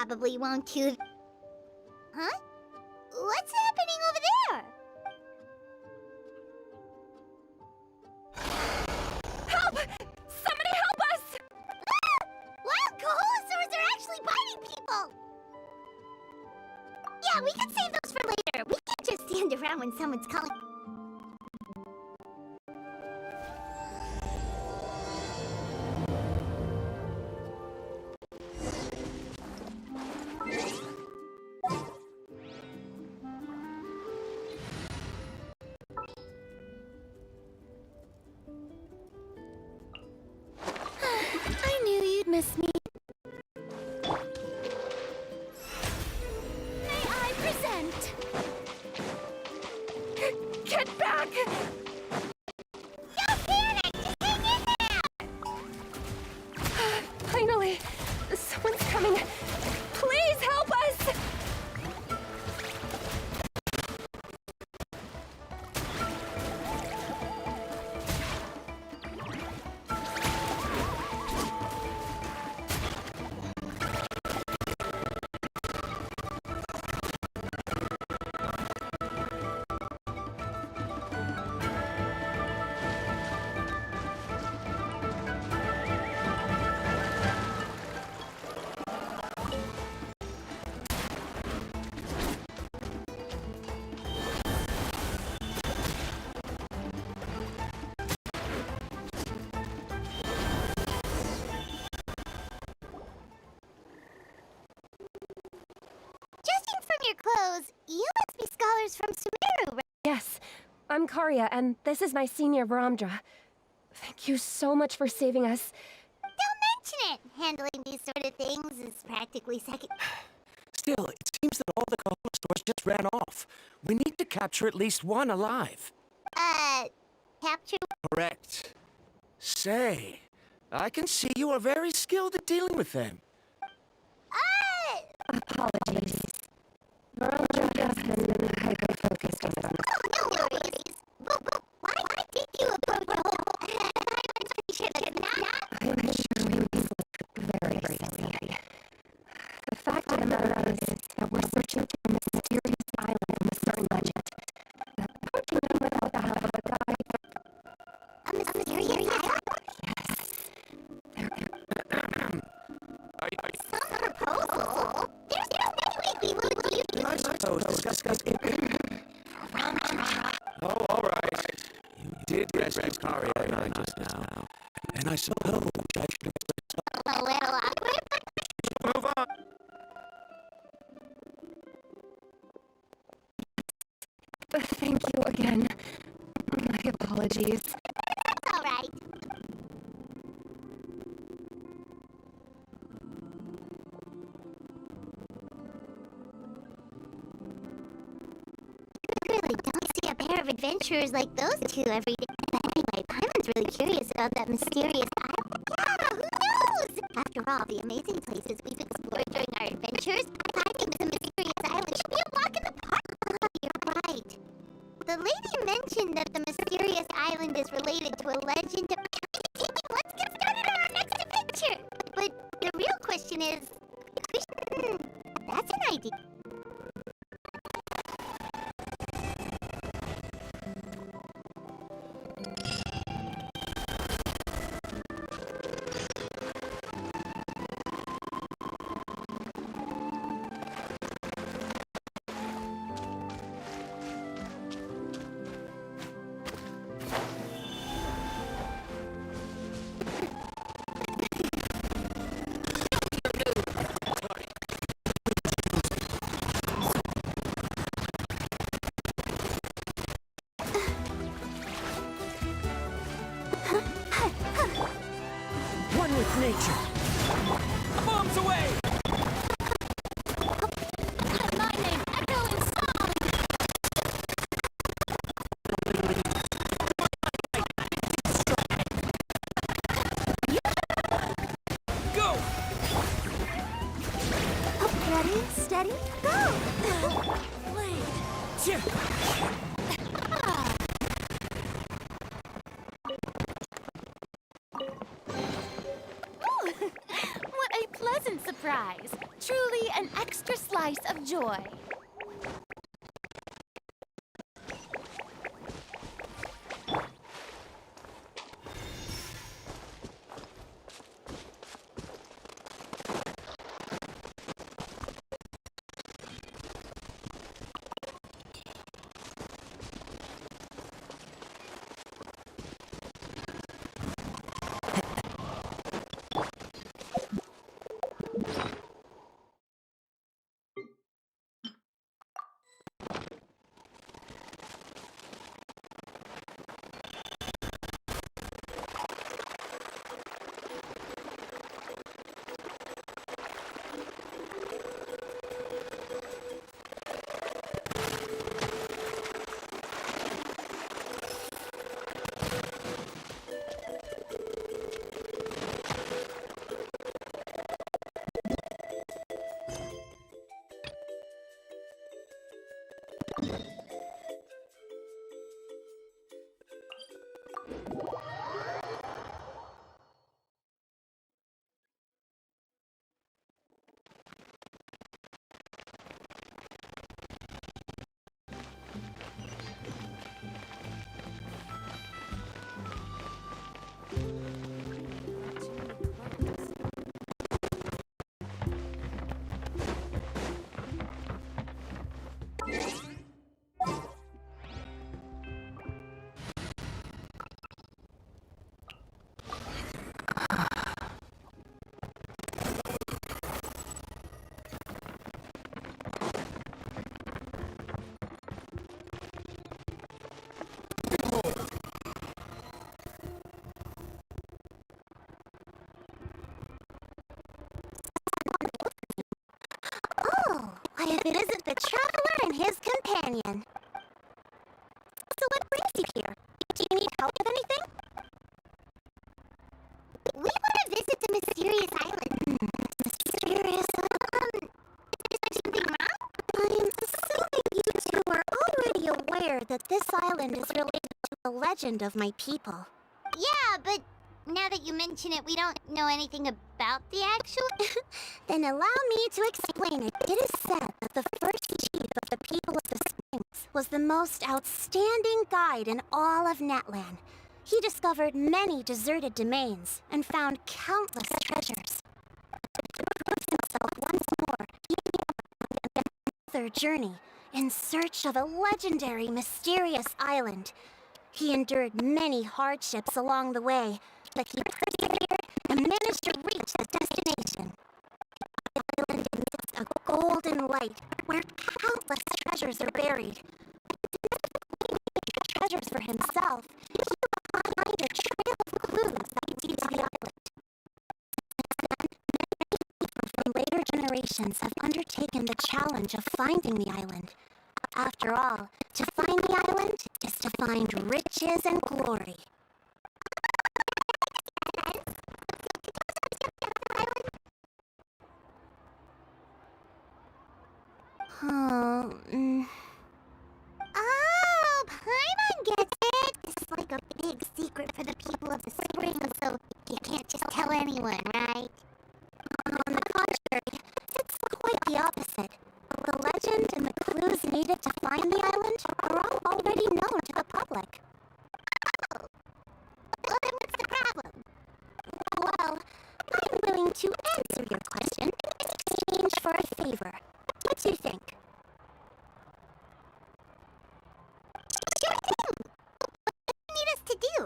probably won't too. Huh? What's happening over there? Help! Somebody help us! Ah! Wild Kahulasaurs are actually biting people! Yeah, we can save those for later. We can't just stand around when someone's calling. I knew you'd miss me. May I present? Get back! Don't panic! Just hang in there! Finally! Someone's coming! Please help us! Judging from your clothes, you must be scholars from Sumeru, right? Yes, I'm Karya, and this is my senior Varamdra. Thank you so much for saving us. Don't mention it! Handling these sort of things is practically second. Still, it seems that all the Kahula stores just ran off. We need to capture at least one alive. Capture? Correct. Say, I can see you are very skilled at dealing with them. Apologies. Varamdra has been hyper-focused on them. Oh, no worries. But why did you approach a whole island ship like that? I'm sure we would look very, very silly. The fact of the matter is that we're searching for a mysterious island in a certain legend. Approaching them without the help of a guide. A mysterious island? Yes. Some proposal? There's no way we would use I suppose discuss it. Oh, all right. You did rescue Karya and I just now. And I suppose I should a little awkward, but move on. Thank you again. My apologies. that's all right. You really don't see a pair of adventurers like those two every day. But anyway, Paimon's really curious about that mysterious island. Yeah, who knows? After all, the amazing places we've explored during our adventures, finding the mysterious island should be a walk in the park. Oh, you're right. The lady mentioned that the mysterious island is related to a legend of... Let's get started on our next adventure! But the real question is... That's an idea. One with nature. Bombs away! My name, Echo in Song! Go! Ready, steady, go! Cheer! What a pleasant surprise! Truly an extra slice of joy. Oh, why if it isn't the traveler and his companion? So what brings you here? Do you need help with anything? We want to visit the mysterious island. Mysterious? Is there something wrong? I'm assuming you two are already aware that this island is related to the legend of my people. Yeah, but now that you mention it, we don't know anything about the actual... Then allow me to explain it. It is said that the first chief of the people of the Springs was the most outstanding guide in all of Natlan. He discovered many deserted domains and found countless treasures. To prove himself once more, he began another journey in search of a legendary, mysterious island. He endured many hardships along the way, but he persevered and managed to reach the destination. The island emits a golden light where countless treasures are buried. The treasures for himself, he left behind a trail of clues that lead to the island. Many people from later generations have undertaken the challenge of finding the island. After all, to find the island is to find riches and glory. Oh, Paimon gets it! This is like a big secret for the people of the spring, so you can't just tell anyone, right? On the contrary, it's quite the opposite. The legend and the clues needed to find the island are all already known to the public. Oh. Well, then what's the problem? Well, I'm willing to answer your question in exchange for a favor. What do you think? Sure thing! What do you need us to do?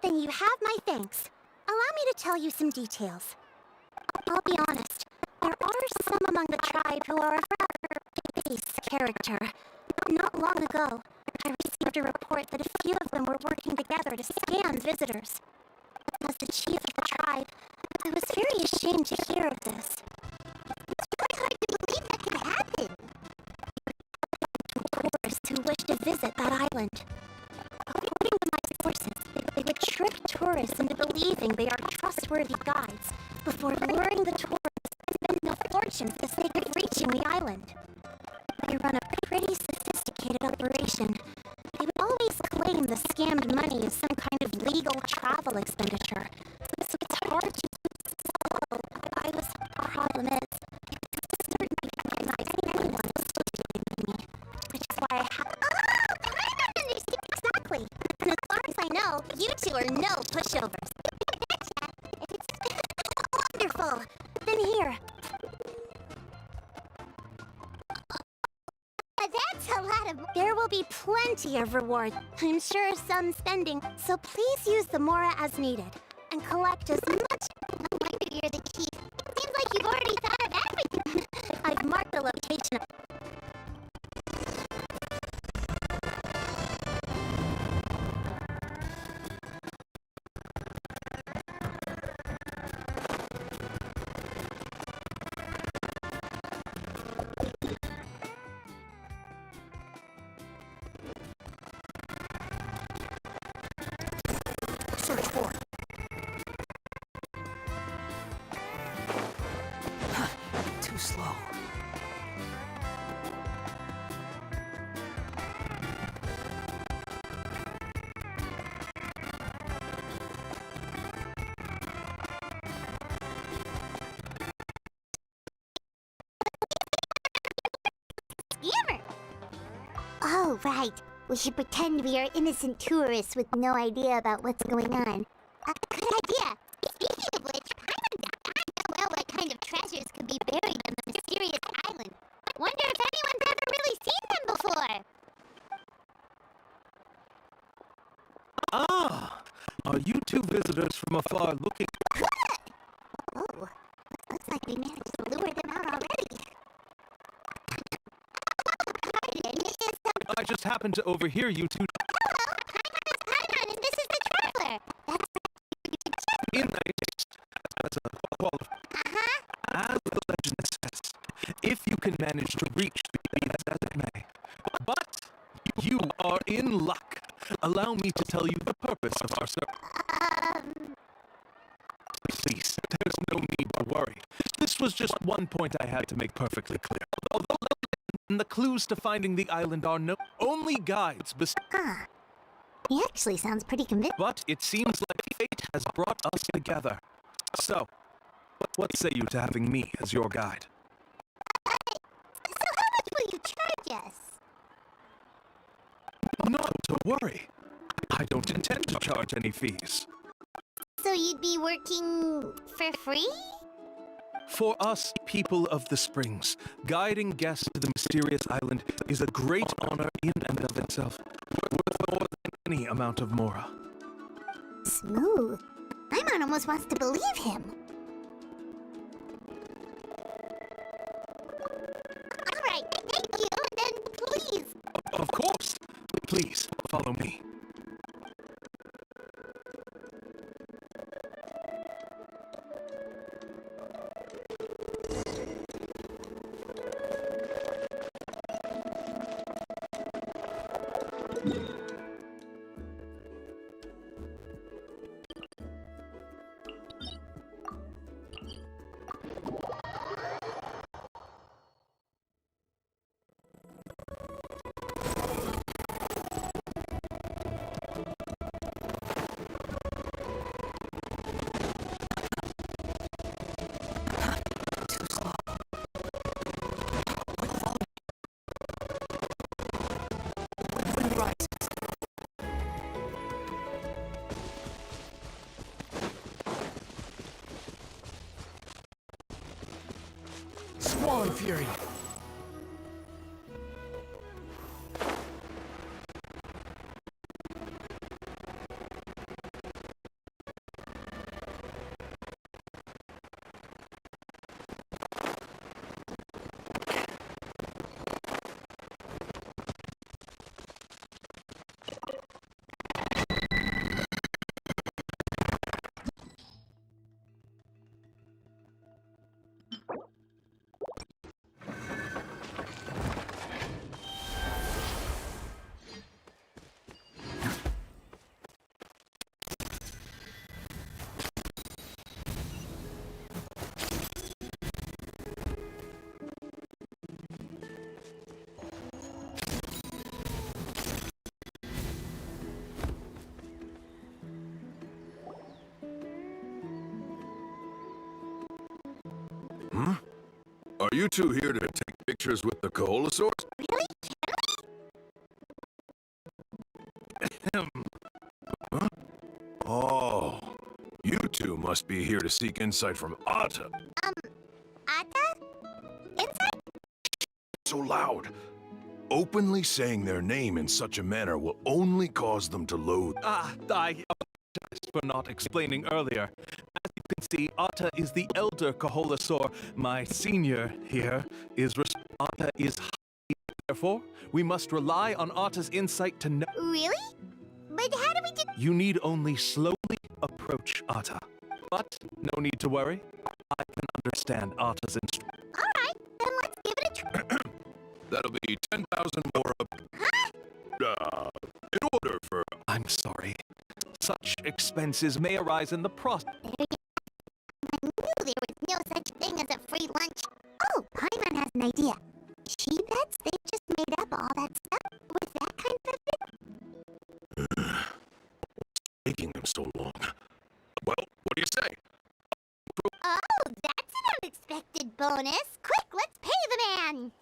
Then you have my thanks. Allow me to tell you some details. I'll be honest, there are some among the tribe who are a rather base character. Not long ago, I received a report that a few of them were working together to scam visitors. As the chief of the tribe, I was very ashamed to hear of this. It's really hard to believe that could happen. Tourists who wish to visit that island. According to my sources, they would trick tourists into believing they are trustworthy guides before luring the tourists and spending a fortune for the sake of reaching the island. They run a pretty sophisticated operation. They would always claim the scammed money is some kind of legal travel expenditure, so it's hard to follow You two are no pushovers. If it's wonderful, then here. That's a lot of... There will be plenty of reward. I'm sure some spending, so please use the Mora as needed. And collect as much... I figure you're the chief. Seems like you've already thought of everything. I've marked the location. Search for it. Too slow. Scammer! Oh, right. We should pretend we are innocent tourists with no idea about what's going on. Good idea. Speaking of which, I don't know what kind of treasures could be buried on the mysterious island. Wonder if anyone's ever really seen them before. Ah! Are you two visitors from afar looking? Oh, looks like we managed to lure them out already. Pardon, is I just happened to overhear you two Hello, I'm Paimon, and this is the traveler. in as a qualifier. As the legend says, if you can manage to reach the as it may. But you are in luck. Allow me to tell you the purpose of our service. Please, there's no need to worry. This was just one point I had to make perfectly clear. Although the clues to finding the island are no only guides, He actually sounds pretty convincing. but it seems like fate has brought us together. So, what say you to having me as your guide? So how much will you charge us? Not to worry. I don't intend to charge any fees. So you'd be working for free? For us, people of the Springs, guiding guests to the mysterious island is a great honor in and of itself, worth more than any amount of Mora. Smooth. Paimon almost wants to believe him. Alright, thank you, and then please. Of course. Please, follow me. Swan Fury! Are you two here to take pictures with the Coholosaurs? Really? Huh? must be here to seek insight from Atta. Atta? Inside? So loud. Openly saying their name in such a manner will only cause them to loathe. I apologize for not explaining earlier. As you can see, Atta is the elder Kaholasaur. My senior here is Atta is high. Therefore, we must rely on Atta's insight to know. Really? But how do we do? You need only slowly approach Atta. But no need to worry. I can understand Atta's instructions. All right, then let's give it a try. That'll be 10,000 more in order for... I'm sorry. Such expenses may arise in the process. There you go. I knew there was no such thing as a free lunch. Oh, Paimon has an idea. She bets they just made up all that stuff with that kind of thing. Taking them so long. Well, what do you say? Oh, that's an unexpected bonus. Quick, let's pay the man.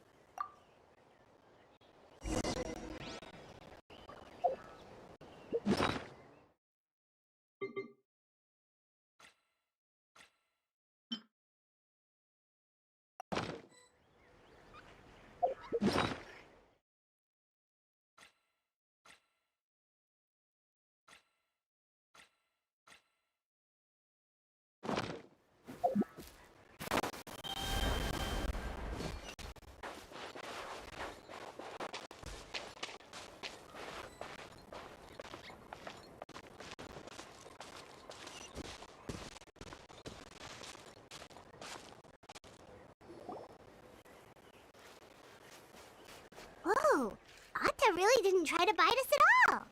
Whoa, Atta really didn't try to bite us at all.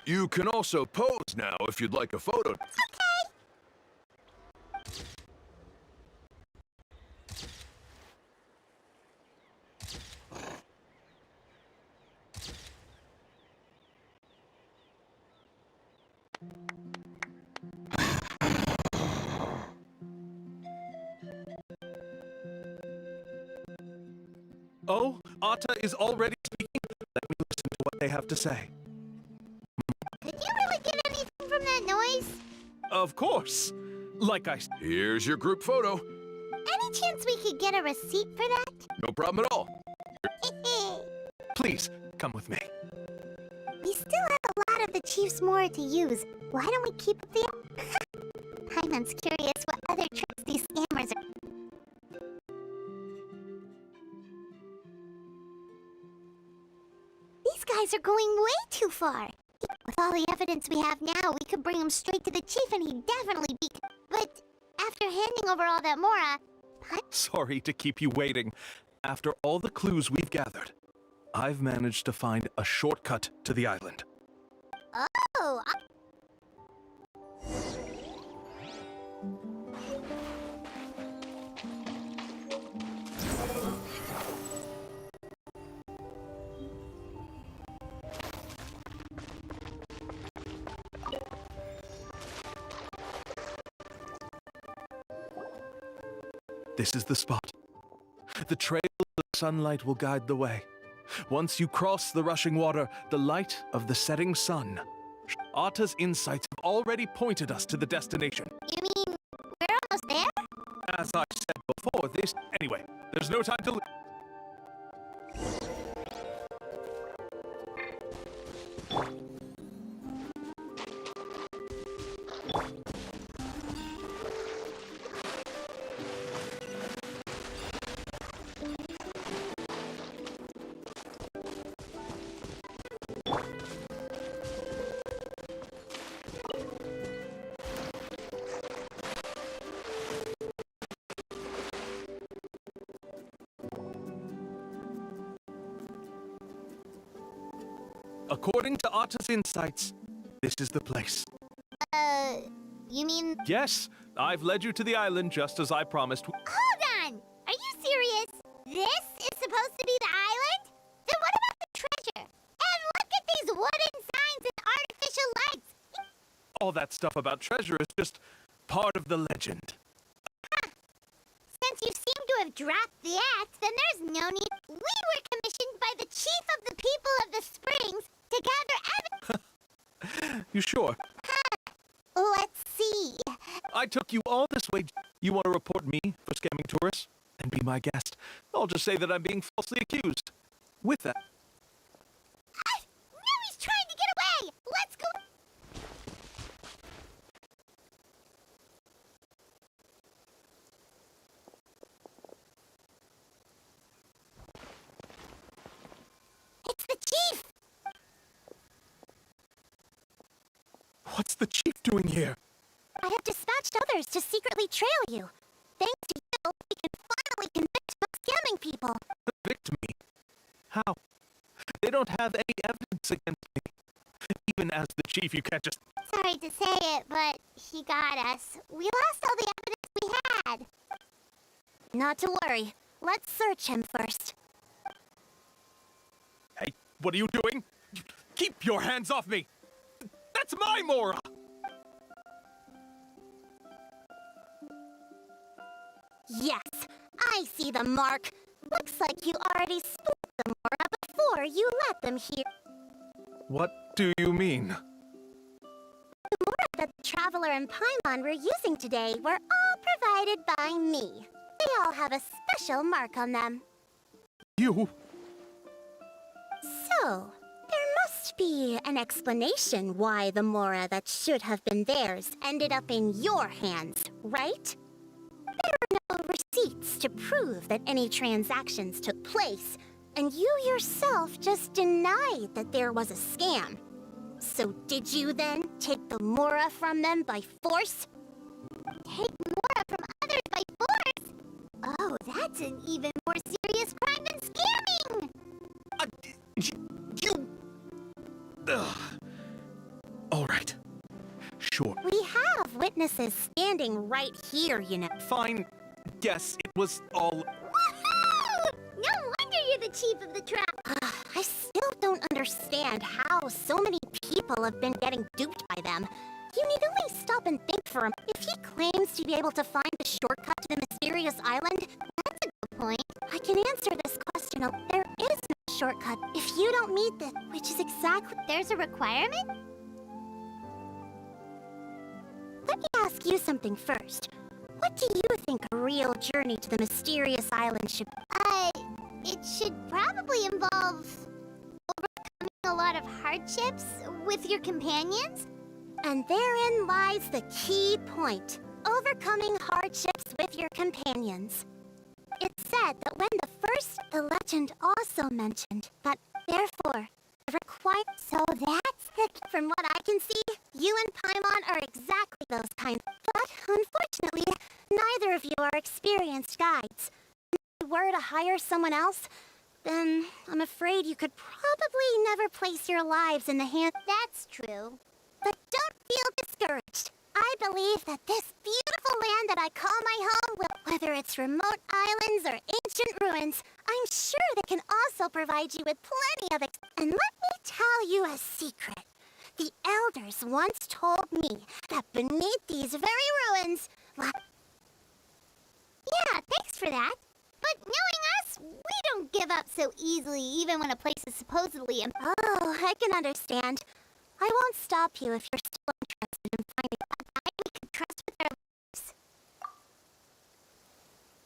You can also pose now if you'd like a photo. Okay. Oh, Atta is already speaking. Let me listen to what they have to say. Could you really get anything from that noise? Of course. Like I said. Here's your group photo. Any chance we could get a receipt for that? No problem at all. Please, come with me. We still have a lot of the chief's more to use. Why don't we keep up the... Paimon's curious what other tricks these scammers are... These guys are going way too far. With all the evidence we have now, we could bring him straight to the chief and he'd definitely be... But after handing over all that Mora... Sorry to keep you waiting. After all the clues we've gathered, I've managed to find a shortcut to the island. Oh, This is the spot. The trail of the sunlight will guide the way. Once you cross the rushing water, the light of the setting sun. Atta's insights have already pointed us to the destination. you mean we're almost there? As I said before, Anyway, there's no time to... According to Atta's insights, this is the place. You mean... Yes, I've led you to the island just as I promised. Hold on! Are you serious? This is supposed to be the island? Then what about the treasure? And look at these wooden signs and artificial lights! All that stuff about treasure is just part of the legend. Since you seem to have dropped the axe, then there's no need. We were commissioned by the chief of the people of the springs to gather evidence. You sure? Let's see. I took you all this way. You want to report me for scamming tourists and be my guest? I'll just say that I'm being falsely accused. With that, Now he's trying to get away! Let's go! It's the chief! what's the chief doing here? I have dispatched others to secretly trail you. Thanks to you, we can finally convict him of scamming people. Convict me? How? They don't have any evidence against me. Even as the chief, you can't just... Sorry to say it, but he got us. We lost all the evidence we had. Not to worry. Let's search him first. Hey, what are you doing? Keep your hands off me! That's my Mora! Yes, I see the mark. Looks like you already spoiled the Mora before you let them here. What do you mean? The Mora that the Traveler and Paimon were using today were all provided by me. They all have a special mark on them. You... So, there must be an explanation why the Mora that should have been theirs ended up in your hands, right? There are no receipts to prove that any transactions took place, and you yourself just denied that there was a scam. So did you then take the Mora from them by force? Take Mora from others by force? Oh, that's an even more serious crime than scamming! You... Ugh. All right. Sure. We have witnesses standing right here, you know. Fine. Yes, it was all... Woohoo! No wonder you're the chief of the trap. I still don't understand how so many people have been getting duped by them. You need only stop and think for him. If he claims to be able to find the shortcut to the mysterious island, that's a good point. I can answer this question. There is no shortcut if you don't meet the... Which is exactly... There's a requirement? Let me ask you something first. What do you think a real journey to the mysterious island should be? It should probably involve overcoming a lot of hardships with your companions. And therein lies the key point. Overcoming hardships with your companions. It said that when the legend also mentioned that, therefore, so that's the... From what I can see, you and Paimon are exactly those kinds. But, unfortunately, neither of you are experienced guides. If you were to hire someone else, then I'm afraid you could probably never place your lives in the hands... That's true. But don't feel discouraged. I believe that this beautiful land that I call my home will... Whether it's remote islands or ancient ruins, I'm sure they can also provide you with plenty of... And let me tell you a secret. The elders once told me that beneath these very ruins... Yeah, thanks for that. But knowing us, we don't give up so easily, even when a place is supposedly... Oh, I can understand. I won't stop you if you're still interested in finding a guide we can trust with our lives.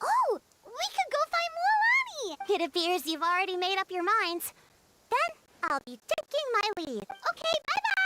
Oh, we could go find Mualani! It appears you've already made up your minds. Then I'll be taking my leave. Okay, bye-bye!